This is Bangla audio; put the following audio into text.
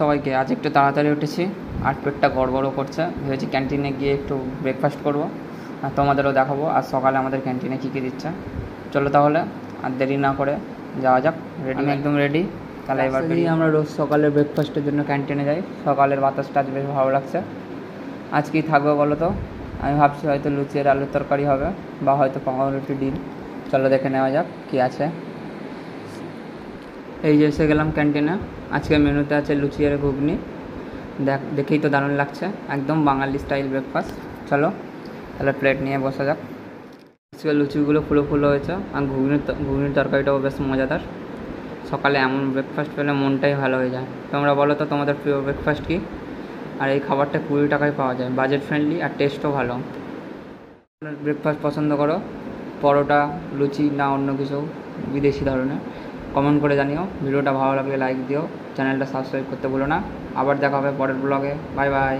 সবাইকে। আজ একটু তাড়াতাড়ি উঠেছি আর পেটটা গড়বড়ও করছে। ভেবেছি ক্যান্টিনে গিয়ে একটু ব্রেকফাস্ট করব আর তোমাদেরও দেখাবো আর সকালে আমাদের ক্যান্টিনে কী কী দিচ্ছে। চলো তাহলে আর দেরি না করে যাওয়া যাক। রেডি? আমি একদম রেডি। তাহলে এবার আমরা রোজ সকালে ব্রেকফাস্টের জন্য ক্যান্টিনে যাই। সকালের বাতাসটা আজ বেশ ভালো লাগছে। আজ কী থাকবে বলো তো? আমি ভাবছি হয়তো লুচি আর আলুর তরকারি হবে বা হয়তো পাউরুটি ডিম। চলো দেখে নেওয়া যাক কী আছে। এই যে এসে গেলাম ক্যান্টিনে। আজকের মেনুতে আছে লুচি আর ঘুগনি। দেখেই তো দারুণ লাগছে, একদম বাঙালি স্টাইল ব্রেকফাস্ট। চলো তাহলে প্লেট নিয়ে বসা যাক। আজকে লুচিগুলো ফুলো ফুলো হয়েছে আর ঘুগনির তরকারিটাও বেশ মজাদার। সকালে এমন ব্রেকফাস্ট পেলে মনটাই ভালো হয়ে যায়। তোমরা বলো তো তোমাদের প্রিয় ব্রেকফাস্ট কী? আর এই খাবারটা 20 টাকায় পাওয়া যায়, বাজেট ফ্রেন্ডলি আর টেস্টও ভালো। ব্রেকফাস্ট পছন্দ করো, পরোটা, লুচি না অন্য কিছু বিদেশি ধরনের? কমেন্ট করে জানিও। ভিডিওটা ভালো লাগলে লাইক দিও, চ্যানেলটা সাবস্ক্রাইব করতে ভুলো না। আবার দেখা হবে পরের ব্লগে। Bye bye.